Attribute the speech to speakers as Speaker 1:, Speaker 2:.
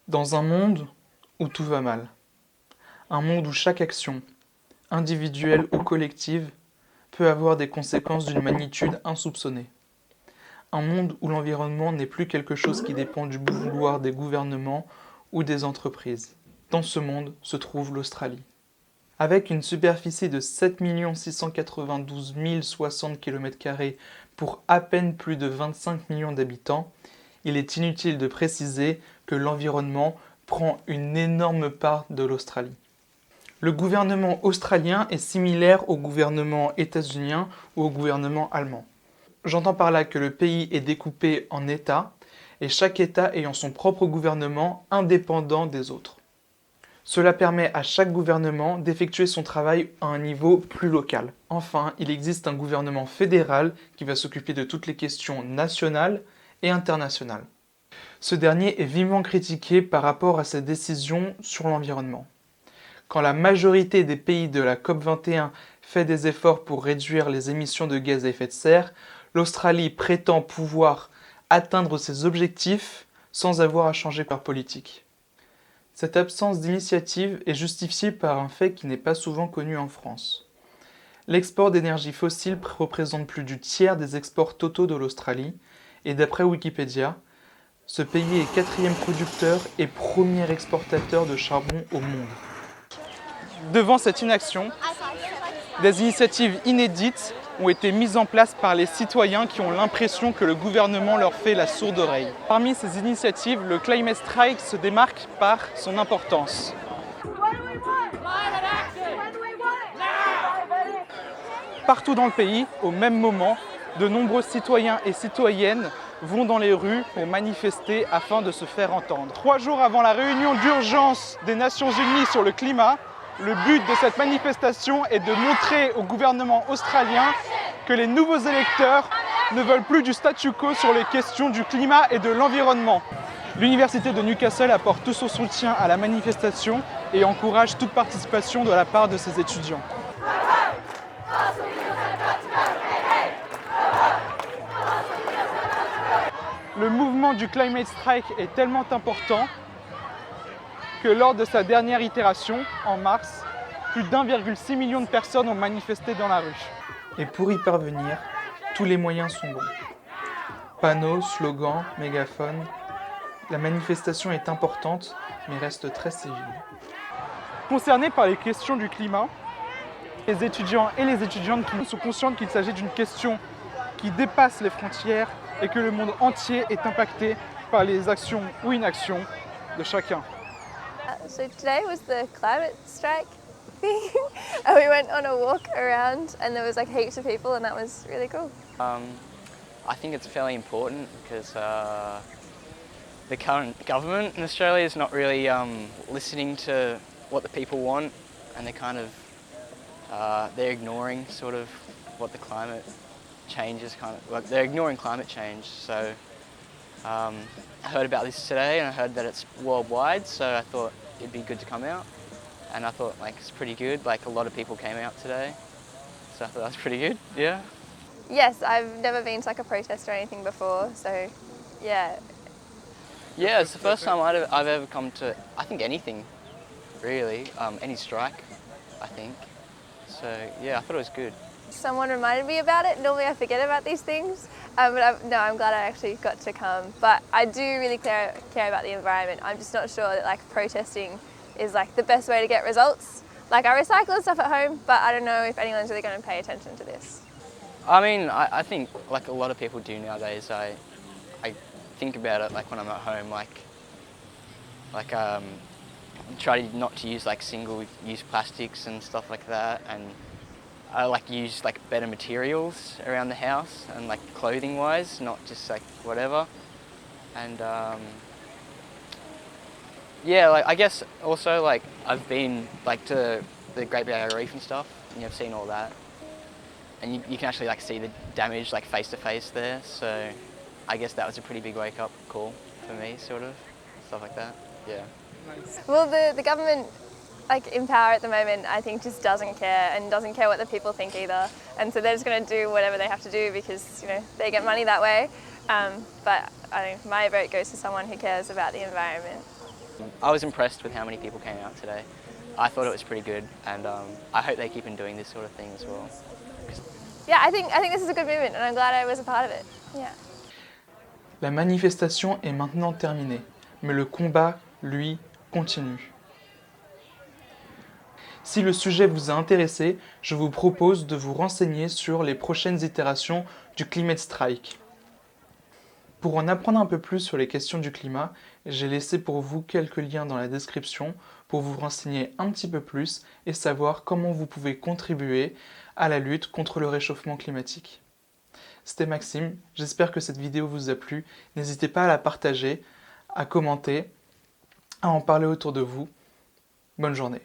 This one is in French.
Speaker 1: Dans un monde où tout va mal, un monde où chaque action, individuelle ou collective, peut avoir des conséquences d'une magnitude insoupçonnée. Un monde où l'environnement n'est plus quelque chose qui dépend du bon vouloir des gouvernements ou des entreprises. Dans ce monde se trouve l'Australie. Avec une superficie de 7 692 060 km² pour à peine plus de 25 millions d'habitants, il est inutile de préciser que l'environnement prend une énorme part de l'Australie. Le gouvernement australien est similaire au gouvernement états-unien ou au gouvernement allemand. J'entends par là que le pays est découpé en États et chaque État ayant son propre gouvernement indépendant des autres. Cela permet à chaque gouvernement d'effectuer son travail à un niveau plus local. Enfin, il existe un gouvernement fédéral qui va s'occuper de toutes les questions nationales et internationales. Ce dernier est vivement critiqué par rapport à ses décisions sur l'environnement. Quand la majorité des pays de la COP21 fait des efforts pour réduire les émissions de gaz à effet de serre, l'Australie prétend pouvoir atteindre ses objectifs sans avoir à changer leur politique. Cette absence d'initiative est justifiée par un fait qui n'est pas souvent connu en France. L'export d'énergie fossile représente plus du tiers des exports totaux de l'Australie, et d'après Wikipédia, ce pays est quatrième producteur et premier exportateur de charbon au monde. Devant cette inaction, des initiatives inédites ont été mises en place par les citoyens qui ont l'impression que le gouvernement leur fait la sourde oreille. Parmi ces initiatives, le Climate Strike se démarque par son importance. Partout dans le pays, au même moment, de nombreux citoyens et citoyennes vont dans les rues pour manifester afin de se faire entendre. 3 jours avant la réunion d'urgence des Nations Unies sur le climat, le but de cette manifestation est de montrer au gouvernement australien que les nouveaux électeurs ne veulent plus du statu quo sur les questions du climat et de l'environnement. L'Université de Newcastle apporte tout son soutien à la manifestation et encourage toute participation de la part de ses étudiants. Le mouvement du Climate Strike est tellement important que lors de sa dernière itération, en mars, plus d'1,6 million de personnes ont manifesté dans la rue. Et pour y parvenir, tous les moyens sont bons. Panneaux, slogans, mégaphones. La manifestation est importante, mais reste très civile. Concernés par les questions du climat, les étudiants et les étudiantes sont conscients qu'il s'agit d'une question qui dépasse les frontières et que le monde entier est impacté par les actions ou inactions de chacun.
Speaker 2: So today was the climate strike thing and we went on a walk around and there was like heaps of people and that was really cool.
Speaker 3: I think it's fairly important because the current government in Australia is not really listening to what the people want, and they're kind of they're ignoring sort of what the climate change is they're ignoring climate change. So I heard about this today and I heard that it's worldwide, so I thought it'd be good to come out, and I thought like it's pretty good. Like a lot of people came out today, so I thought that was pretty good. Yeah.
Speaker 2: Yes, I've never been to like a protest or anything before, so yeah.
Speaker 3: Yeah, it's the first time I've ever come to, I think, anything, really, any strike, I think. So yeah, I thought it was good.
Speaker 2: Someone reminded me about it. Normally I forget about these things, but I'm glad I actually got to come. But I do really care about the environment. I'm just not sure that like protesting is like the best way to get results. Like I recycle and stuff at home, but I don't know if anyone's really going to pay attention to this.
Speaker 3: I mean, I think like a lot of people do nowadays. I think about it like when I'm at home, like try not to use like single-use plastics and stuff like that, and I like use like better materials around the house and like clothing-wise, not just like whatever. And yeah, like I guess also like I've been like to the Great Barrier Reef and stuff, and you've seen all that, and you can actually like see the damage like face to face there. So I guess that was a pretty big wake-up call for me, sort of stuff like that. Yeah.
Speaker 2: Well, the government, like in power at the moment, I think just doesn't care and doesn't care what the people think either. And so they're just going to do whatever they have to do because, you know, they get money that way. But my vote goes to someone who cares about the environment.
Speaker 3: I was impressed with how many people came out today. I thought it was pretty good, and I hope they keep on doing this sort of thing as well.
Speaker 2: Yeah, I think this is a good movement, and I'm glad I was a part of it. Yeah.
Speaker 1: La manifestation est maintenant terminée, mais le combat, lui, continue. Si le sujet vous a intéressé, je vous propose de vous renseigner sur les prochaines itérations du Climate Strike. Pour en apprendre un peu plus sur les questions du climat, j'ai laissé pour vous quelques liens dans la description pour vous renseigner un petit peu plus et savoir comment vous pouvez contribuer à la lutte contre le réchauffement climatique. C'était Maxime, j'espère que cette vidéo vous a plu. N'hésitez pas à la partager, à commenter, à en parler autour de vous. Bonne journée.